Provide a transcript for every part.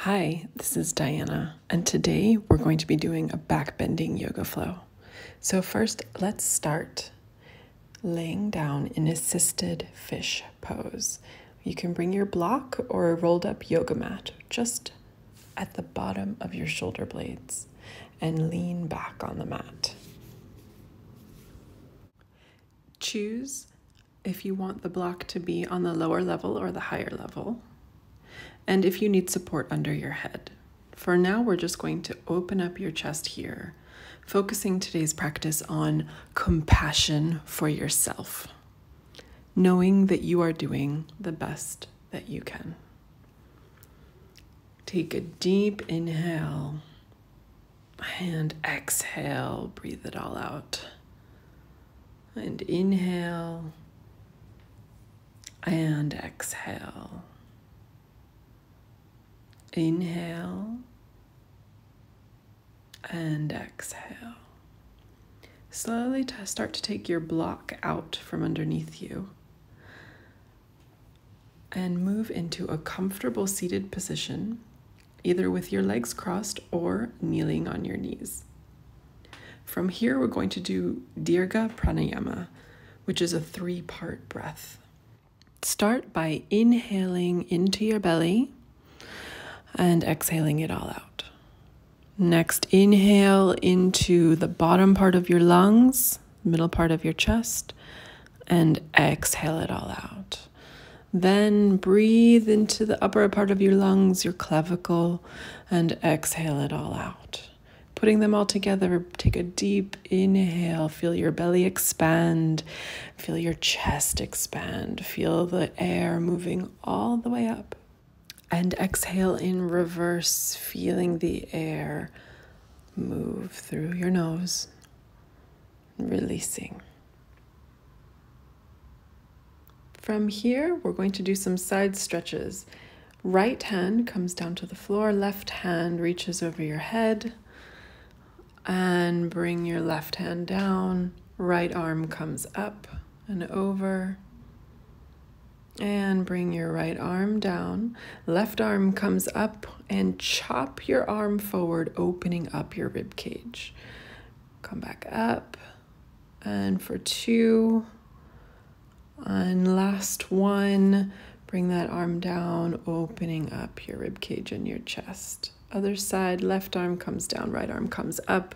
Hi, this is Diana, and today we're going to be doing a backbending yoga flow. So first, let's start laying down in assisted fish pose. You can bring your block or a rolled up yoga mat just at the bottom of your shoulder blades and lean back on the mat. Choose if you want the block to be on the lower level or the higher level, and if you need support under your head. For now, we're just going to open up your chest here, focusing today's practice on compassion for yourself, knowing that you are doing the best that you can. Take a deep inhale and exhale, breathe it all out. And inhale and exhale. Inhale and exhale. Slowly start to take your block out from underneath you and move into a comfortable seated position, either with your legs crossed or kneeling on your knees. From here, we're going to do Dirga Pranayama, which is a 3-part breath. Start by inhaling into your belly and exhaling it all out. Next, inhale into the bottom part of your lungs, middle part of your chest, and exhale it all out. Then breathe into the upper part of your lungs, your clavicle, and exhale it all out. Putting them all together, take a deep inhale, feel your belly expand, feel your chest expand, feel the air moving all the way up. And exhale in reverse, feeling the air move through your nose, releasing. From here, we're going to do some side stretches. Right hand comes down to the floor, left hand reaches over your head, and bring your left hand down. Right arm comes up and over. And bring your right arm down. Left arm comes up and chop your arm forward, opening up your rib cage. Come back up. And for 2. And last one, bring that arm down, opening up your rib cage and your chest. Other side, left arm comes down, right arm comes up.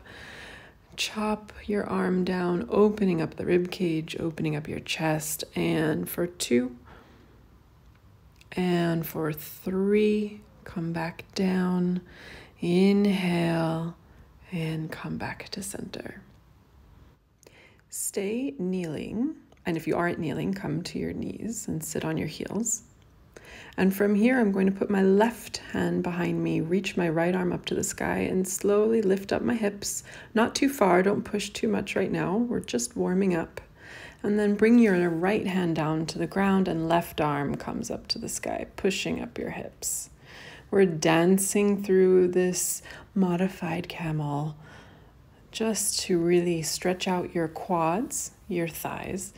Chop your arm down, opening up the rib cage, opening up your chest. And for 2. And for 3, come back down, inhale, and come back to center. Stay kneeling, and if you aren't kneeling, come to your knees and sit on your heels. And from here, I'm going to put my left hand behind me, reach my right arm up to the sky, and slowly lift up my hips. Not too far, don't push too much right now, we're just warming up. And then bring your right hand down to the ground and left arm comes up to the sky, pushing up your hips. We're dancing through this modified camel just to really stretch out your quads, your thighs,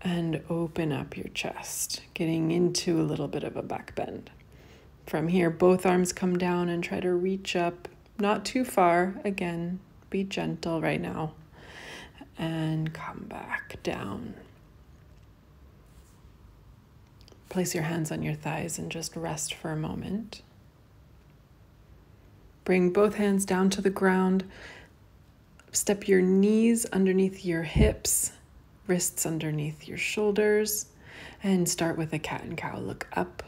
and open up your chest, getting into a little bit of a back bend. From here, both arms come down and try to reach up, not too far. Again, be gentle right now. And come back down. Place your hands on your thighs and just rest for a moment. Bring both hands down to the ground. Step your knees underneath your hips, wrists underneath your shoulders, and start with a cat and cow. Look up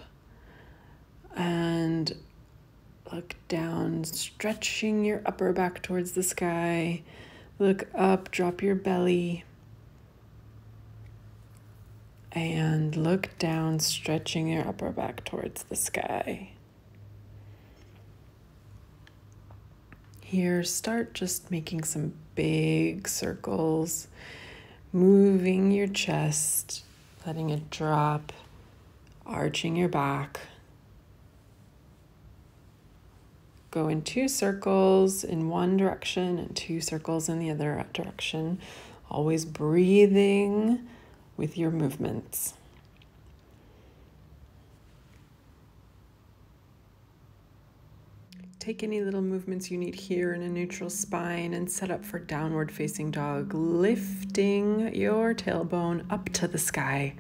and look down, stretching your upper back towards the sky. Look up, drop your belly, and look down, stretching your upper back towards the sky. Here, start just making some big circles, moving your chest, letting it drop, arching your back. Go in 2 circles in one direction and 2 circles in the other direction. Always breathing with your movements. take any little movements you need here in a neutral spine and set up for downward facing dog, lifting your tailbone up to the sky.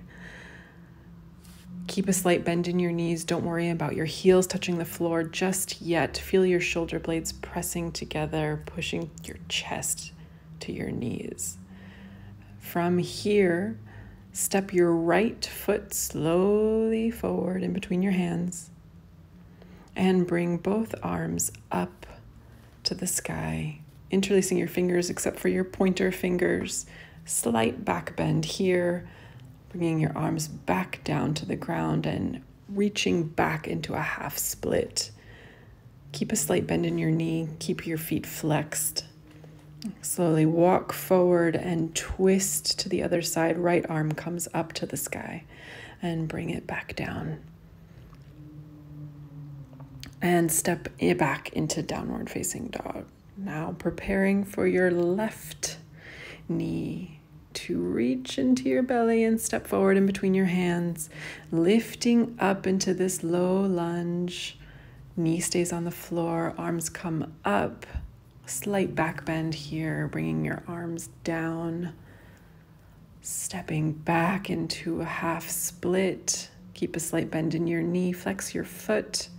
Keep a slight bend in your knees. Don't worry about your heels touching the floor just yet. Feel your shoulder blades pressing together, pushing your chest to your knees. From here, step your right foot slowly forward in between your hands and bring both arms up to the sky, interlacing your fingers except for your pointer fingers. Slight back bend here, bringing your arms back down to the ground and reaching back into a half split. Keep a slight bend in your knee. Keep your feet flexed. Slowly walk forward and twist to the other side. Right arm comes up to the sky and bring it back down. And step it back into downward facing dog. Now preparing for your left knee to reach into your belly and step forward in between your hands, lifting up into this low lunge. Knee stays on the floor, arms come up, slight back bend here, bringing your arms down, stepping back into a half split. Keep a slight bend in your knee, flex your foot,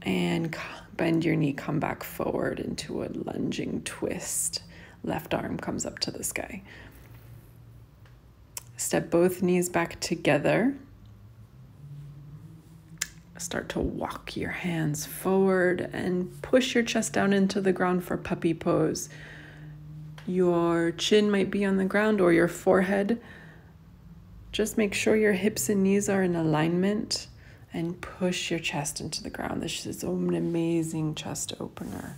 and bend your knee, come back forward into a lunging twist. Left arm comes up to the sky. Step both knees back together. Start to walk your hands forward and push your chest down into the ground for puppy pose. Your chin might be on the ground or your forehead. Just make sure your hips and knees are in alignment and push your chest into the ground. This is an amazing chest opener.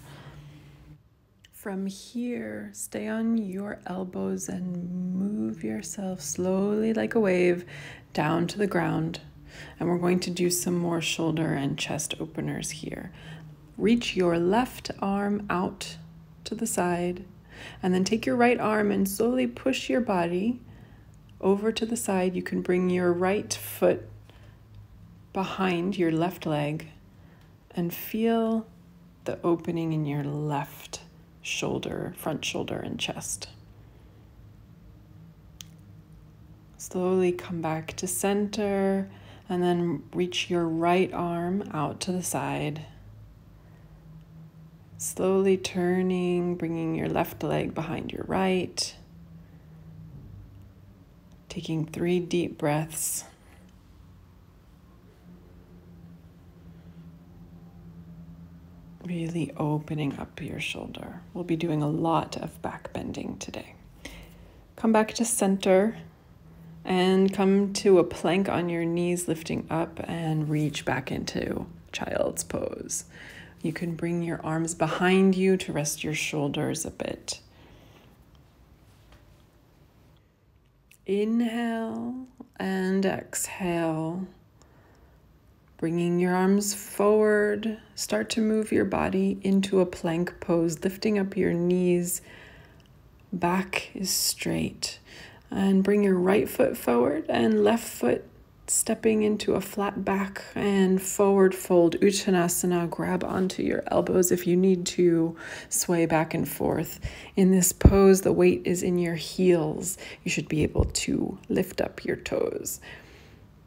From here, stay on your elbows and move yourself slowly like a wave down to the ground. And we're going to do some more shoulder and chest openers here. Reach your left arm out to the side, and then take your right arm and slowly push your body over to the side. You can bring your right foot behind your left leg and feel the opening in your left shoulder, front shoulder and chest. Slowly come back to center and then reach your right arm out to the side. Slowly turning, bringing your left leg behind your right. Taking 3 deep breaths. Really opening up your shoulder. We'll be doing a lot of back bending today. Come back to center and come to a plank on your knees, lifting up and reach back into child's pose. You can bring your arms behind you to rest your shoulders a bit. Inhale and exhale. Bringing your arms forward, start to move your body into a plank pose, lifting up your knees. Back is straight. And bring your right foot forward and left foot stepping into a flat back and forward fold. Uttanasana, grab onto your elbows if you need to, sway back and forth. In this pose, the weight is in your heels. You should be able to lift up your toes.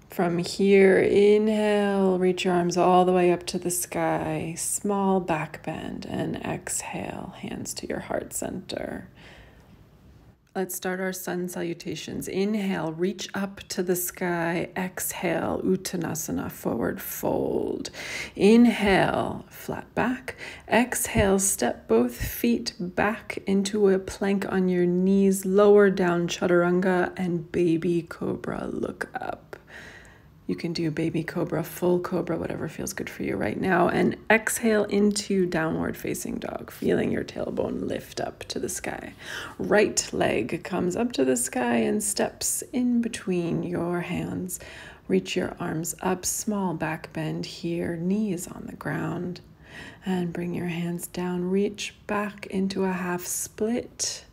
From here, inhale, reach your arms all the way up to the sky, small back bend, and exhale, hands to your heart center. Let's start our sun salutations. Inhale, reach up to the sky. Exhale, Uttanasana, forward fold. Inhale, flat back. Exhale, step both feet back into a plank on your knees, lower down chaturanga, and baby cobra, look up. You can do baby cobra, full cobra, whatever feels good for you right now. And exhale into downward facing dog, feeling your tailbone lift up to the sky. Right leg comes up to the sky and steps in between your hands. Reach your arms up, small back bend here, knees on the ground. And bring your hands down, reach back into a half split.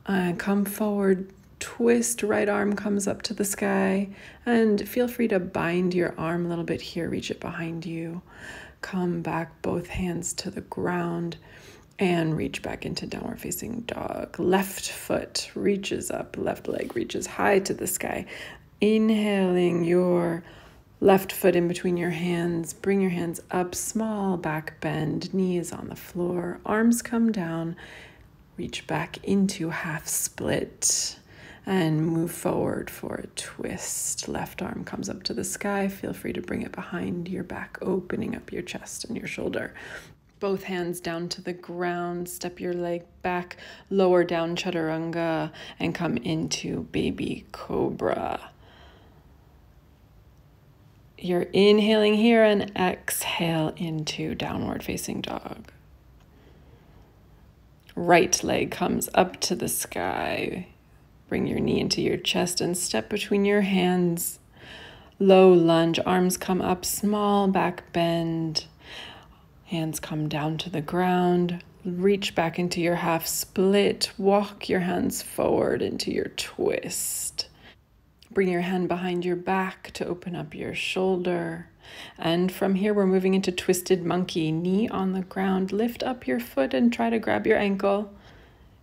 And come forward. Twist, right arm comes up to the sky, and feel free to bind your arm a little bit here, reach it behind you. Come back, both hands to the ground, and reach back into downward facing dog. Left foot reaches up, left leg reaches high to the sky. Inhaling your left foot in between your hands. Bring your hands up, small back bend, knees on the floor, arms come down. Reach back into half split and move forward for a twist. Left arm comes up to the sky. Feel free to bring it behind your back, opening up your chest and your shoulder. Both hands down to the ground. Step your leg back, lower down chaturanga, and come into baby cobra. You're inhaling here and exhale into downward facing dog. Right leg comes up to the sky. Bring your knee into your chest and step between your hands. Low lunge, arms come up, small back bend. Hands come down to the ground. Reach back into your half split. Walk your hands forward into your twist. Bring your hand behind your back to open up your shoulder. And from here, we're moving into twisted monkey. Knee on the ground. Lift up your foot and try to grab your ankle.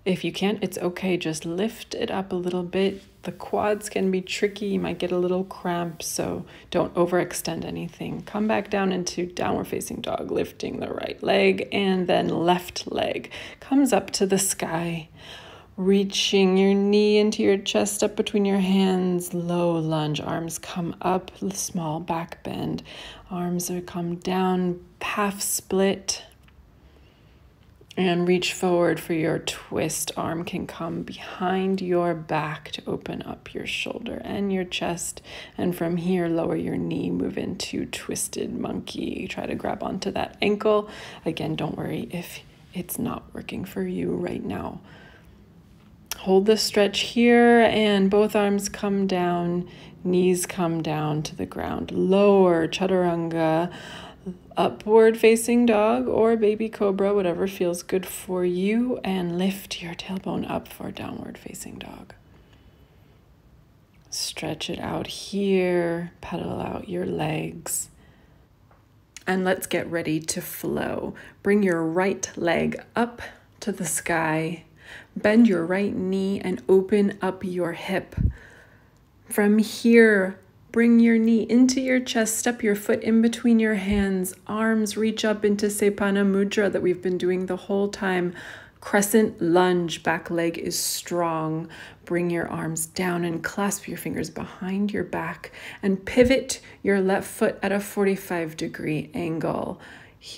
If you can't, it's okay. Just lift it up a little bit. The quads can be tricky. You might get a little cramp, so don't overextend anything. Come back down into downward facing dog, lifting the right leg, and then left leg comes up to the sky. Reaching your knee into your chest, up between your hands, low lunge, arms come up, small back bend, arms are come down, half split, and reach forward for your twist. Arm can come behind your back to open up your shoulder and your chest, and from here, lower your knee, move into twisted monkey. Try to grab onto that ankle. Again, don't worry if it's not working for you right now. Hold the stretch here and both arms come down, knees come down to the ground. Lower chaturanga, upward facing dog or baby cobra, whatever feels good for you, and lift your tailbone up for downward facing dog. Stretch it out here, pedal out your legs. And let's get ready to flow. Bring your right leg up to the sky. Bend your right knee and open up your hip. From here, bring your knee into your chest, step your foot in between your hands, arms reach up into Sepana Mudra that we've been doing the whole time. Crescent lunge, back leg is strong. Bring your arms down and clasp your fingers behind your back and pivot your left foot at a 45-degree angle.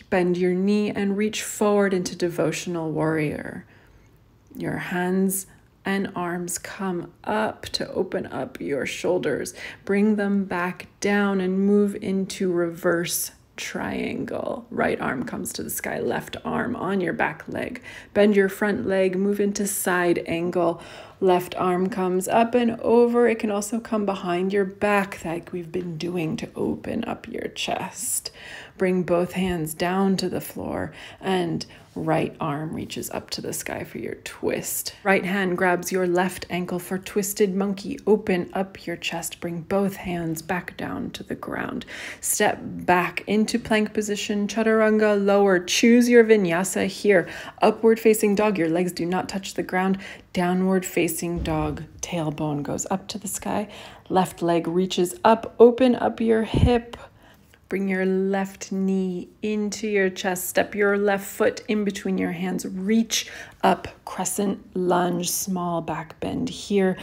Bend your knee and reach forward into devotional warrior. Your hands and arms come up to open up your shoulders. Bring them back down and move into reverse triangle. Right arm comes to the sky, left arm on your back leg. Bend your front leg, move into side angle. Left arm comes up and over. It can also come behind your back like we've been doing to open up your chest. Bring both hands down to the floor and right arm reaches up to the sky for your twist. Right hand grabs your left ankle for twisted monkey. Open up your chest. Bring both hands back down to the ground. Step back into plank position, chaturanga, lower. Choose your vinyasa here. Upward facing dog. Your legs do not touch the ground. Downward facing dog. Tailbone goes up to the sky. Left leg reaches up. Open up your hip. Bring your left knee into your chest. Step your left foot in between your hands. Reach up, crescent lunge, small back bend here.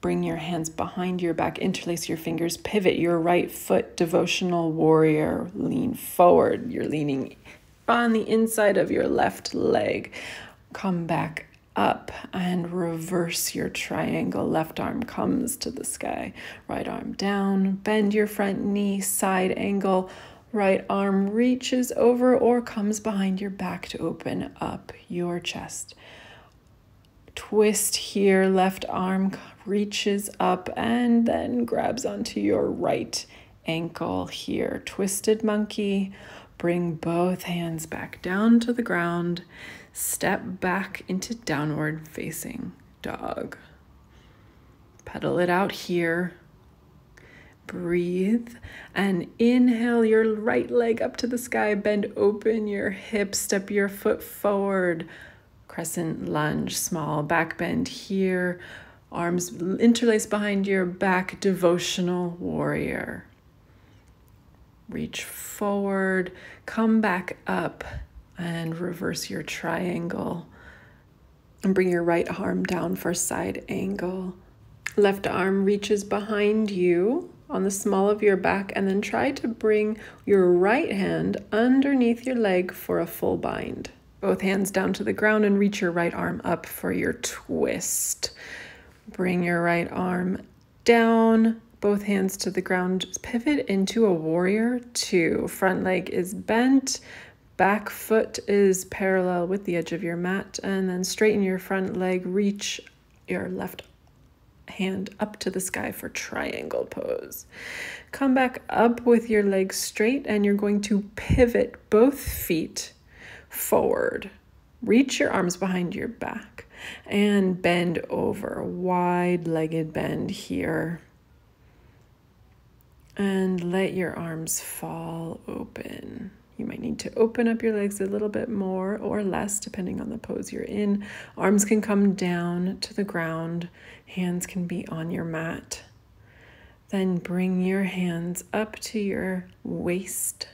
Bring your hands behind your back. Interlace your fingers. Pivot your right foot, devotional warrior. Lean forward. You're leaning on the inside of your left leg. Come back up and reverse your triangle. Left arm comes to the sky, right arm down. Bend your front knee, side angle. Right arm reaches over or comes behind your back to open up your chest. Twist here, left arm reaches up and then grabs onto your right ankle here. Twisted monkey. Bring both hands back down to the ground. Step back into downward facing dog. Pedal it out here. Breathe and inhale your right leg up to the sky. Bend open your hips, step your foot forward. Crescent lunge, small back bend here. Arms interlace behind your back, devotional warrior. Reach forward, come back up and reverse your triangle. And bring your right arm down for side angle. Left arm reaches behind you on the small of your back, and then try to bring your right hand underneath your leg for a full bind. Both hands down to the ground and reach your right arm up for your twist. Bring your right arm down, both hands to the ground. Pivot into a warrior two. Front leg is bent, back foot is parallel with the edge of your mat, and then straighten your front leg. Reach your left hand up to the sky for triangle pose. Come back up with your legs straight, and you're going to pivot both feet forward. Reach your arms behind your back and bend over. Wide-legged bend here. And let your arms fall open. You might need to open up your legs a little bit more or less, depending on the pose you're in. Arms can come down to the ground. Hands can be on your mat. Then bring your hands up to your waist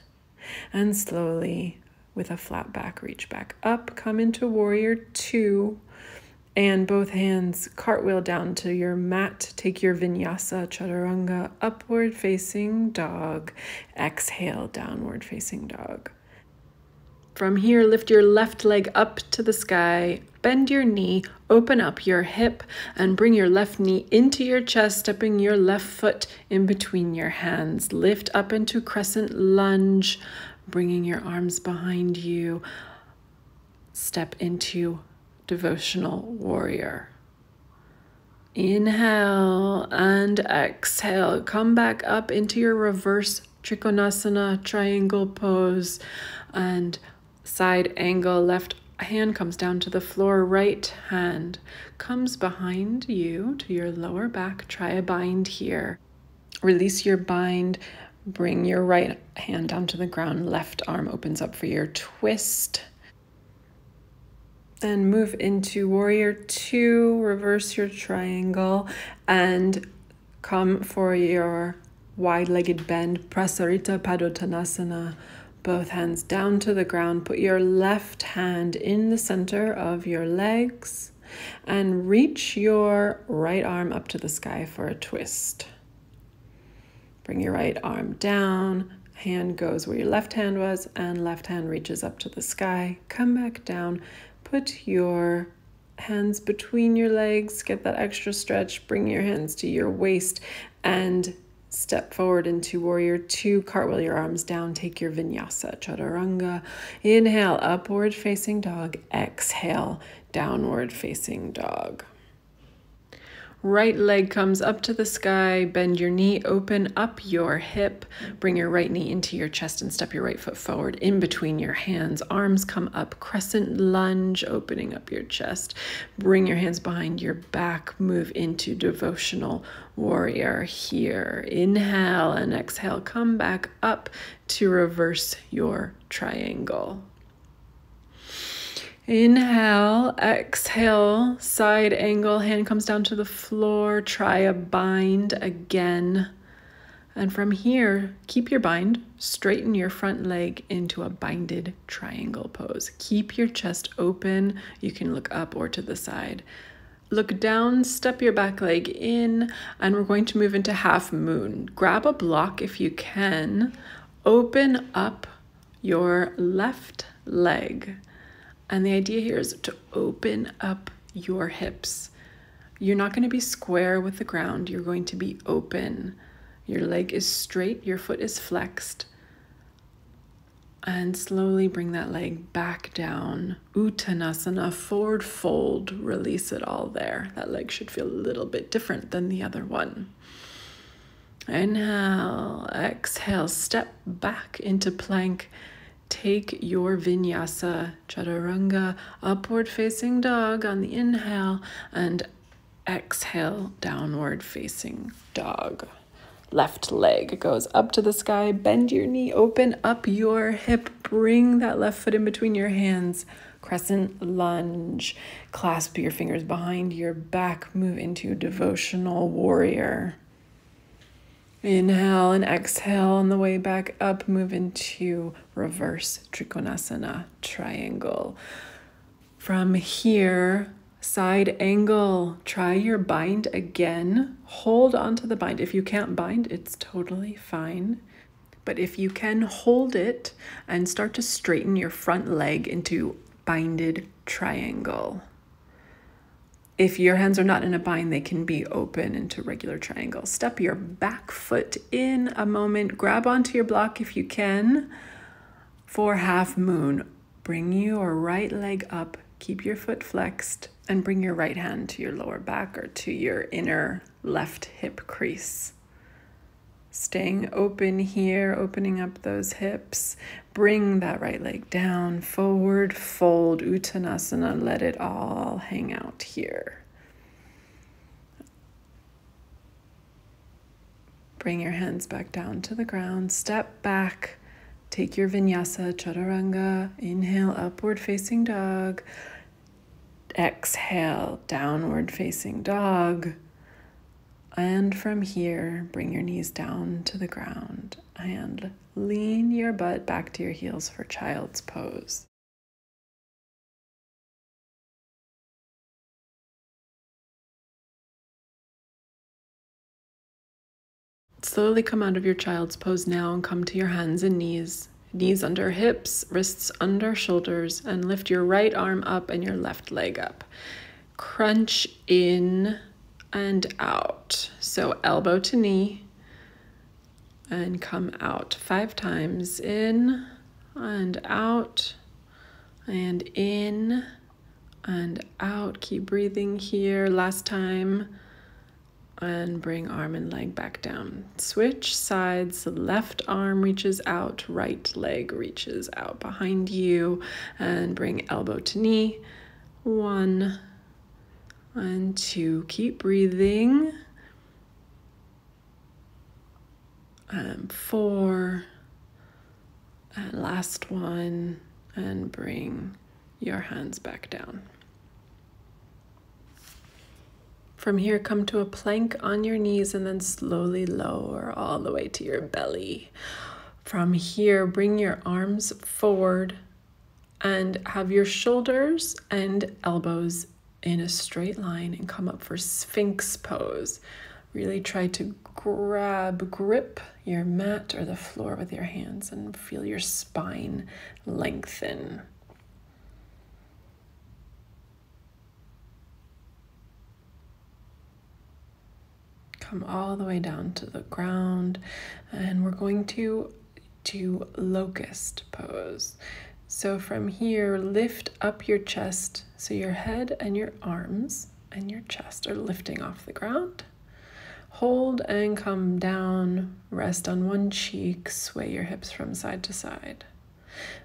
and slowly, with a flat back, reach back up. Come into warrior two. And both hands cartwheel down to your mat. Take your Vinyasa, Chaturanga, upward facing dog. Exhale, downward facing dog. From here, lift your left leg up to the sky. Bend your knee, open up your hip, and bring your left knee into your chest, stepping your left foot in between your hands. Lift up into Crescent Lunge, bringing your arms behind you. Step into Devotional Warrior. Inhale and exhale. Come back up into your reverse Trikonasana, triangle pose, and side angle. Left hand comes down to the floor. Right hand comes behind you to your lower back. Try a bind here. Release your bind. Bring your right hand down to the ground. Left arm opens up for your twist. Then move into warrior two, reverse your triangle, and come for your wide-legged bend, Prasarita Padottanasana. Both hands down to the ground. Put your left hand in the center of your legs and reach your right arm up to the sky for a twist. Bring your right arm down. Hand goes where your left hand was, and left hand reaches up to the sky. Come back down. Put your hands between your legs, get that extra stretch, bring your hands to your waist, and step forward into warrior two. Cartwheel your arms down, take your Vinyasa, Chaturanga. Inhale, upward facing dog. Exhale, downward facing dog. Right leg comes up to the sky, bend your knee, open up your hip, bring your right knee into your chest and step your right foot forward in between your hands. Arms come up, Crescent Lunge, opening up your chest. Bring your hands behind your back, move into Devotional Warrior here. Inhale and exhale, come back up to reverse your triangle. Inhale, exhale, side angle, hand comes down to the floor, try a bind again. And from here, keep your bind, straighten your front leg into a binded triangle pose. Keep your chest open, you can look up or to the side. Look down, step your back leg in, and we're going to move into Halfmoon. Grab a block if you can, open up your left leg. And the idea here is to open up your hips. You're not going to be square with the ground. You're going to be open. Your leg is straight. Your foot is flexed. And slowly bring that leg back down. Uttanasana, forward fold. Release it all there. That leg should feel a little bit different than the other one. Inhale, exhale, step back into plank. Take your Vinyasa, Chaturanga, upward facing dog on the inhale, and exhale, downward facing dog. Left leg goes up to the sky. Bend your knee, open up your hip. Bring that left foot in between your hands. Crescent lunge. Clasp your fingers behind your back. Move into devotional warrior. Inhale and exhale on the way back up. Move into reverse Trikonasana, triangle. From here, side angle. Try your bind again. Hold onto the bind. If you can't bind, it's totally fine. But if you can, hold it and start to straighten your front leg into binded triangle. If your hands are not in a bind, they can be open into regular triangle. Step your back foot in a moment. Grab onto your block if you can. For half moon, bring your right leg up. Keep your foot flexed and bring your right hand to your lower back or to your inner left hip crease. Staying open here, opening up those hips. Bring that right leg down, forward fold, Uttanasana. Let it all hang out here. Bring your hands back down to the ground. Step back. Take your Vinyasa, Chaturanga. Inhale, upward facing dog. Exhale, downward facing dog. And from here, bring your knees down to the ground and lean your butt back to your heels for child's pose. Slowly come out of your child's pose now and come to your hands and knees. Knees under hips, wrists under shoulders, and lift your right arm up and your left leg up. Crunch in and out. So elbow to knee and come out 5 times. In and out and in and out. Keep breathing here. Last time. And bring arm and leg back down. Switch sides. Left arm reaches out, right leg reaches out behind you, and bring elbow to knee. 1 and 2. Keep breathing. And 4. And last one. And bring your hands back down. From here, come to a plank on your knees and then slowly lower all the way to your belly. From here, bring your arms forward and have your shoulders and elbows in a straight line and come up for Sphinx Pose. Really try to grip your mat or the floor with your hands and feel your spine lengthen. Come all the way down to the ground, and we're going to do Locust Pose. So from here, lift up your chest so your head and your arms and your chest are lifting off the ground. Hold and come down, rest on one cheek, sway your hips from side to side.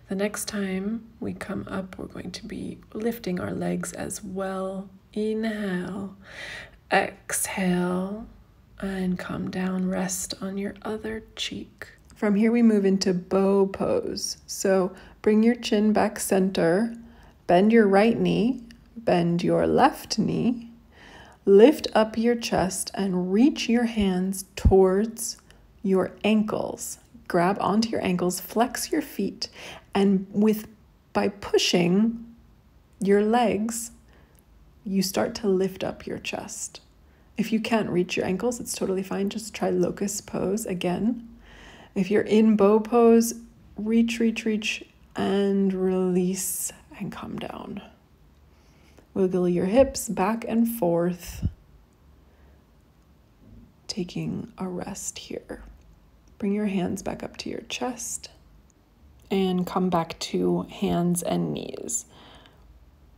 The next time we come up, we're going to be lifting our legs as well. Inhale, exhale, and come down, rest on your other cheek. From here, we move into bow pose. So bring your chin back center, bend your right knee, bend your left knee, lift up your chest and reach your hands towards your ankles. Grab onto your ankles, flex your feet, and by pushing your legs, you start to lift up your chest. If you can't reach your ankles, it's totally fine. Just try Locust Pose again. If you're in bow pose, reach, and release and come down. Wiggle your hips back and forth, taking a rest here. Bring your hands back up to your chest and come back to hands and knees.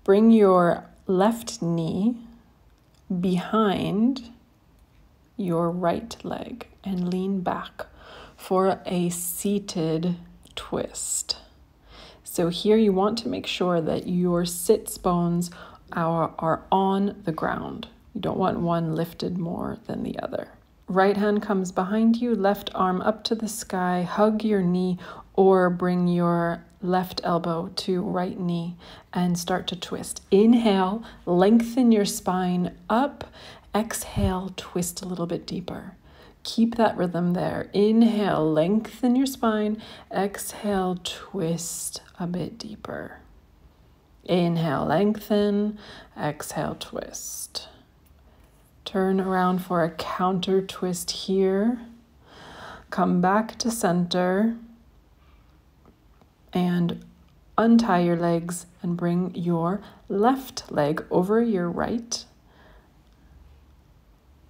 Bring your left knee behind your right leg and lean back for a seated twist. So here you want to make sure that your sits bones are on the ground. You don't want one lifted more than the other. Right hand comes behind you, left arm up to the sky, hug your knee, or bring your left elbow to right knee and start to twist. Inhale, lengthen your spine up. Exhale, twist a little bit deeper. Keep that rhythm there. Inhale, lengthen your spine. Exhale, twist a bit deeper. Inhale, lengthen. Exhale, twist. Turn around for a counter twist here. Come back to center and untie your legs and bring your left leg over your right.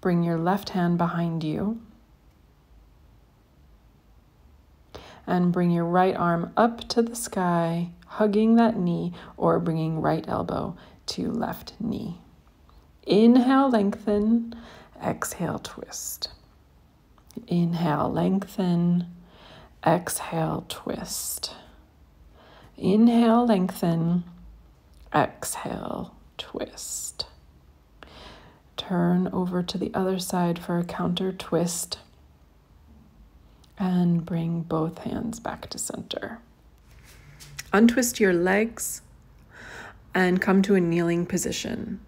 Bring your left hand behind you. And bring your right arm up to the sky, hugging that knee, or bringing right elbow to left knee. Inhale, lengthen. Exhale, twist. Inhale, lengthen. Exhale, twist. Inhale, lengthen. Exhale, twist. Turn over to the other side for a counter twist. And bring both hands back to center. Untwist your legs and come to a kneeling position.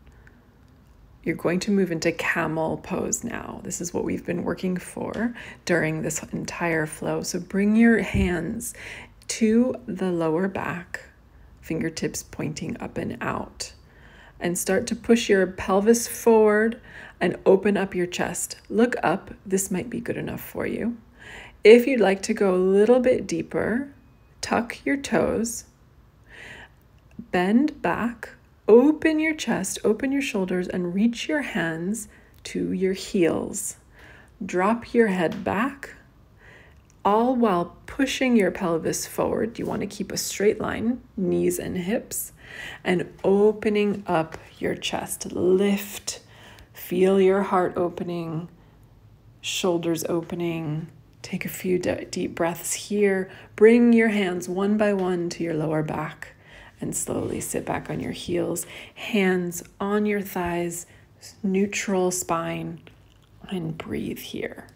You're going to move into Camel Pose now. This is what we've been working for during this entire flow. So bring your hands to the lower back, fingertips pointing up and out, and start to push your pelvis forward and open up your chest. Look up. This might be good enough for you. If you'd like to go a little bit deeper, tuck your toes, bend back, open your chest, open your shoulders, and reach your hands to your heels. Drop your head back, all while pushing your pelvis forward. You want to keep a straight line, knees and hips, and opening up your chest. Lift, feel your heart opening, shoulders opening. Take a few deep breaths here. Bring your hands one by one to your lower back and slowly sit back on your heels. Hands on your thighs, neutral spine, and breathe here.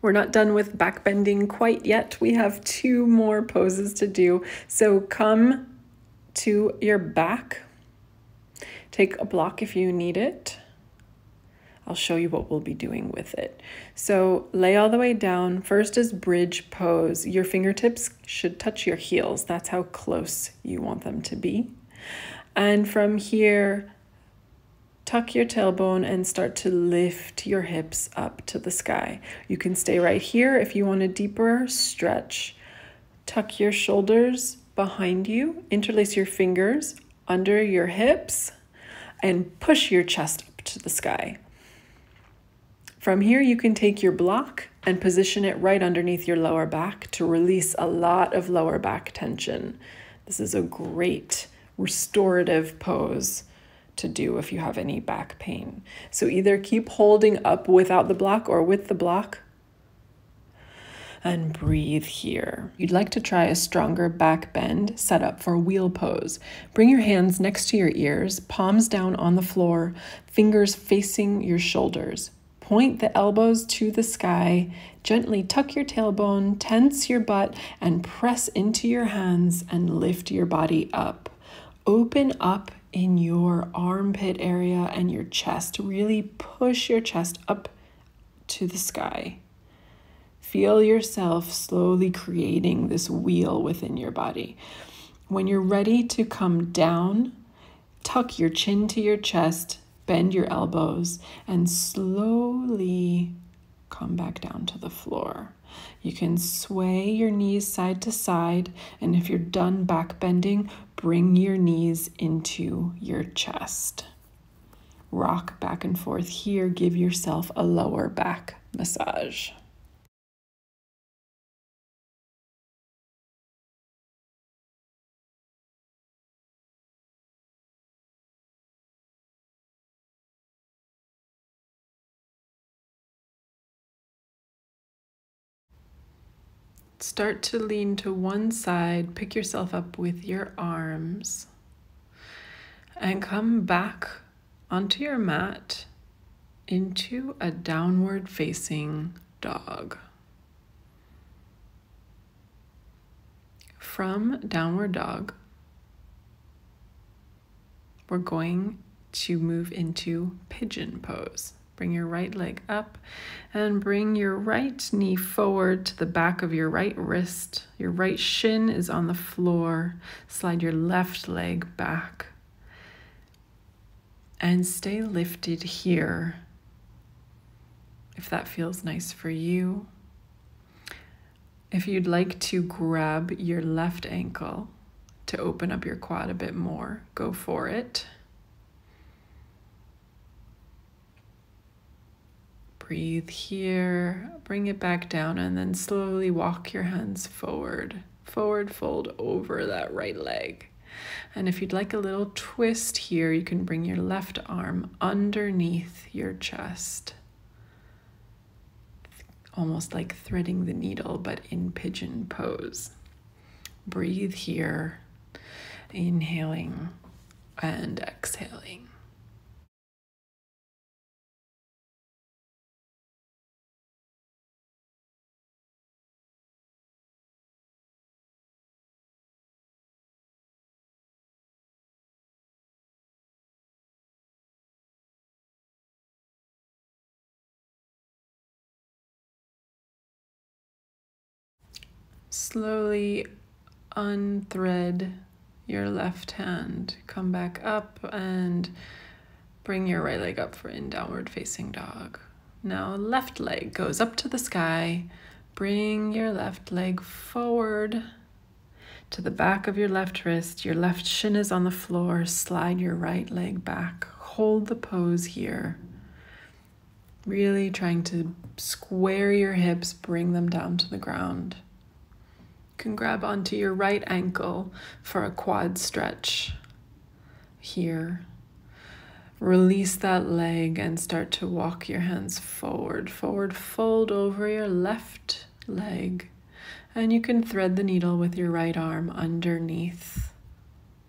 We're not done with back bending quite yet. We have 2 more poses to do. So come to your back. Take a block if you need it. I'll show you what we'll be doing with it. So lay all the way down. First is bridge pose. Your fingertips should touch your heels. That's how close you want them to be. And from here, tuck your tailbone and start to lift your hips up to the sky. You can stay right here if you want a deeper stretch. Tuck your shoulders behind you. Interlace your fingers under your hips and push your chest up to the sky. From here, you can take your block and position it right underneath your lower back to release a lot of lower back tension. This is a great restorative pose to do if you have any back pain. So either keep holding up without the block or with the block, and breathe here. You'd like to try a stronger back bend set up for wheel pose. Bring your hands next to your ears, palms down on the floor, fingers facing your shoulders. Point the elbows to the sky, gently tuck your tailbone, tense your butt, and press into your hands and lift your body up. Open up in your armpit area and your chest. Really push your chest up to the sky. Feel yourself slowly creating this wheel within your body. When you're ready to come down, tuck your chin to your chest, bend your elbows, and slowly come back down to the floor. You can sway your knees side to side, and if you're done back bending, bring your knees into your chest. Rock back and forth here. Give yourself a lower back massage. Start to lean to one side, pick yourself up with your arms, And come back onto your mat into a downward facing dog. From downward dog, we're going to move into pigeon pose. Bring your right leg up and bring your right knee forward to the back of your right wrist. Your right shin is on the floor. Slide your left leg back and stay lifted here if that feels nice for you. If you'd like to grab your left ankle to open up your quad a bit more, go for it. Breathe here, bring it back down, and then slowly walk your hands forward. Forward fold over that right leg. And if you'd like a little twist here, you can bring your left arm underneath your chest. Almost like threading the needle, but in pigeon pose. Breathe here, inhaling and exhaling. Slowly unthread your left hand. Come back up and bring your right leg up for in downward facing dog. Now left leg goes up to the sky. Bring your left leg forward to the back of your left wrist. Your left shin is on the floor. Slide your right leg back. Hold the pose here. Really trying to square your hips, bring them down to the ground. You can grab onto your right ankle for a quad stretch here. Release that leg and start to walk your hands forward. Forward fold over your left leg. And you can thread the needle with your right arm underneath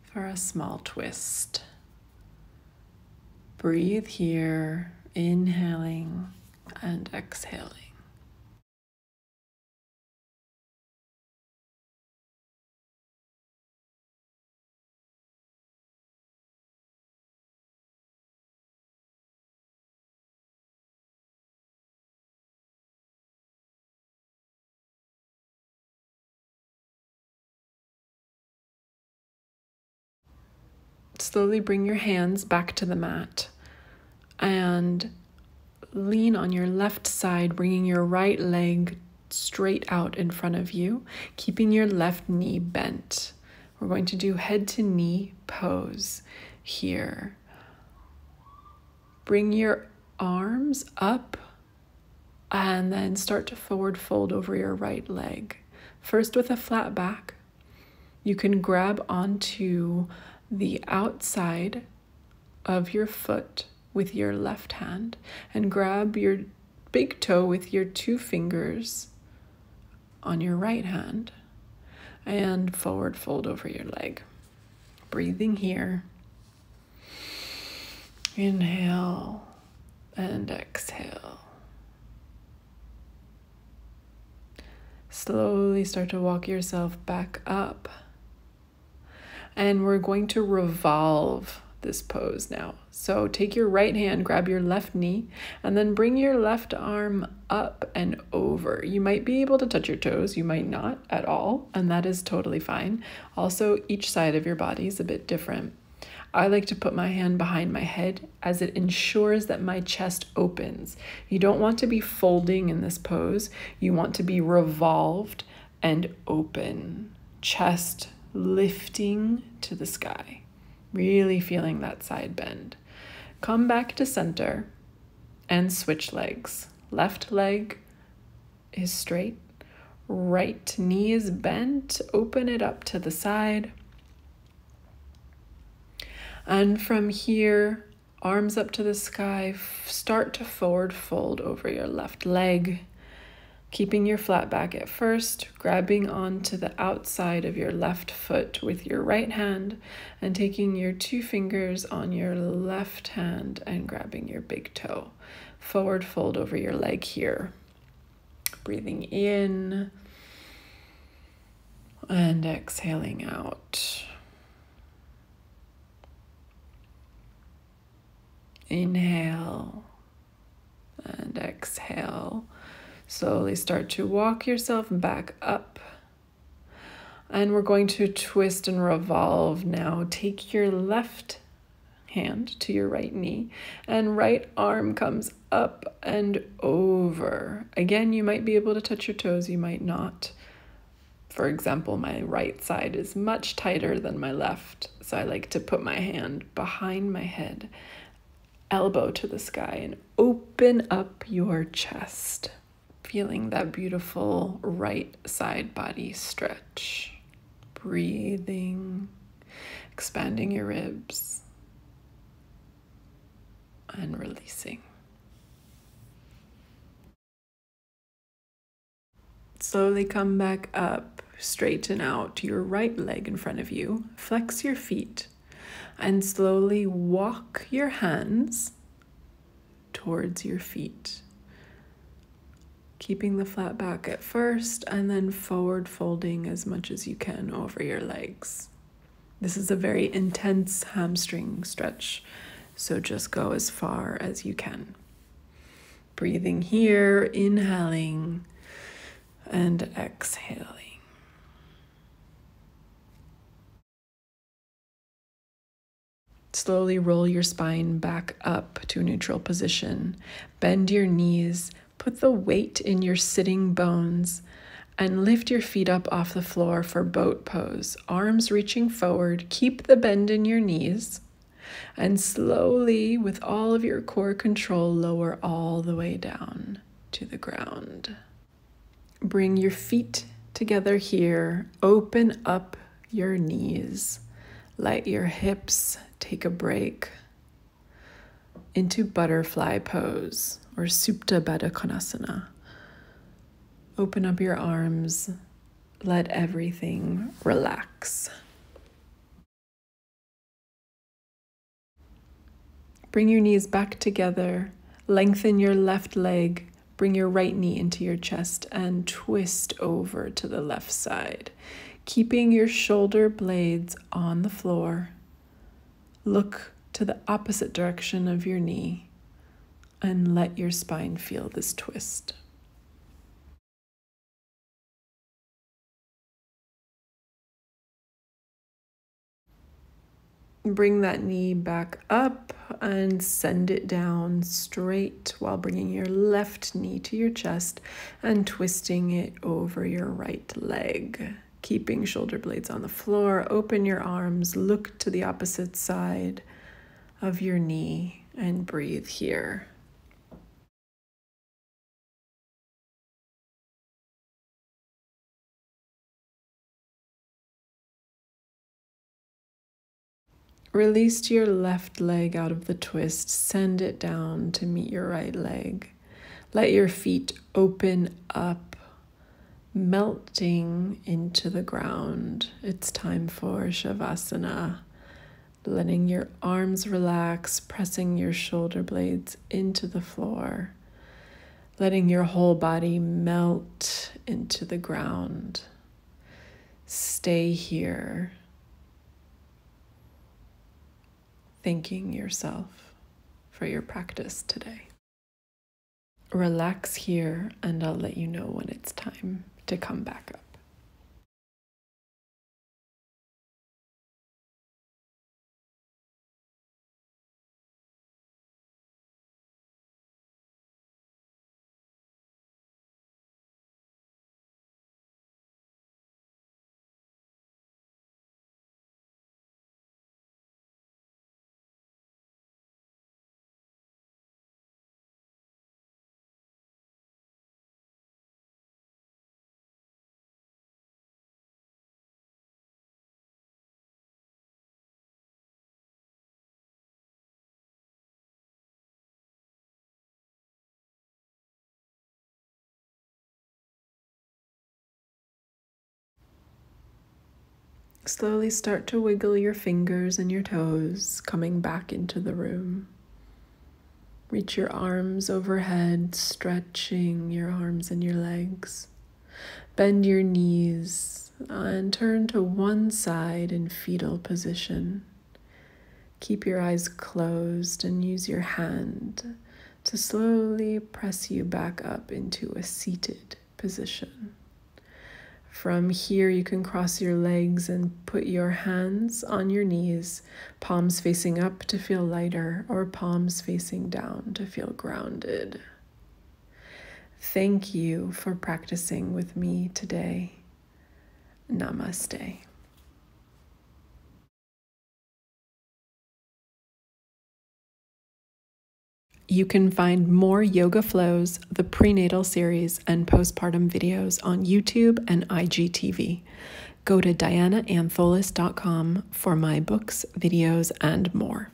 for a small twist. Breathe here, inhaling and exhaling. Slowly bring your hands back to the mat and lean on your left side, bringing your right leg straight out in front of you, keeping your left knee bent. We're going to do head to knee pose here. Bring your arms up and then start to forward fold over your right leg. First with a flat back, you can grab onto the outside of your foot with your left hand and grab your big toe with your two fingers on your right hand and forward fold over your leg. Breathing here. Inhale and exhale. Slowly start to walk yourself back up. And we're going to revolve this pose now. So take your right hand, grab your left knee, and then bring your left arm up and over. You might be able to touch your toes, you might not at all, and that is totally fine. Also, each side of your body is a bit different. I like to put my hand behind my head as it ensures that my chest opens. You don't want to be folding in this pose. You want to be revolved and open. Chest lifting to the sky. Really feeling that side bend. Come back to center and switch legs. Left leg is straight. Right knee is bent. Open it up to the side. And from here, arms up to the sky, start to forward fold over your left leg. Keeping your flat back at first, grabbing onto the outside of your left foot with your right hand and taking your 2 fingers on your left hand and grabbing your big toe. Forward fold over your leg here. Breathing in and exhaling out. Inhale and exhale. Slowly start to walk yourself back up. And we're going to twist and revolve now. Take your left hand to your right knee and right arm comes up and over. Again, you might be able to touch your toes, you might not. For example, my right side is much tighter than my left, so I like to put my hand behind my head, elbow to the sky, and open up your chest. Feeling that beautiful right side body stretch. Breathing, expanding your ribs, and releasing. Slowly come back up, straighten out your right leg in front of you, flex your feet, and slowly walk your hands towards your feet. Keeping the flat back at first and then forward folding as much as you can over your legs. This is a very intense hamstring stretch, so just go as far as you can. Breathing here, inhaling and exhaling. Slowly roll your spine back up to a neutral position. Bend your knees. Put the weight in your sitting bones and lift your feet up off the floor for boat pose. Arms reaching forward, keep the bend in your knees, and slowly, with all of your core control, lower all the way down to the ground. Bring your feet together here, open up your knees, let your hips take a break into butterfly pose or Supta Baddha Konasana. Open up your arms, let everything relax. Bring your knees back together, lengthen your left leg, bring your right knee into your chest and twist over to the left side. Keeping your shoulder blades on the floor, look to the opposite direction of your knee and let your spine feel this twist. Bring that knee back up and send it down straight while bringing your left knee to your chest and twisting it over your right leg. Keeping shoulder blades on the floor, open your arms, look to the opposite side of your knee and breathe here. Release your left leg out of the twist, send it down to meet your right leg. Let your feet open up, melting into the ground. It's time for Shavasana. Letting your arms relax, pressing your shoulder blades into the floor. Letting your whole body melt into the ground. Stay here. Thanking yourself for your practice today. Relax here, and I'll let you know when it's time to come back up. Slowly start to wiggle your fingers and your toes, coming back into the room. Reach your arms overhead, stretching your arms and your legs. Bend your knees and turn to one side in fetal position. Keep your eyes closed and use your hand to slowly press you back up into a seated position. From here, you can cross your legs and put your hands on your knees, palms facing up to feel lighter, or palms facing down to feel grounded. Thank you for practicing with me today. Namaste. You can find more yoga flows, the prenatal series, and postpartum videos on YouTube and IGTV. Go to dianaantholis.com for my books, videos, and more.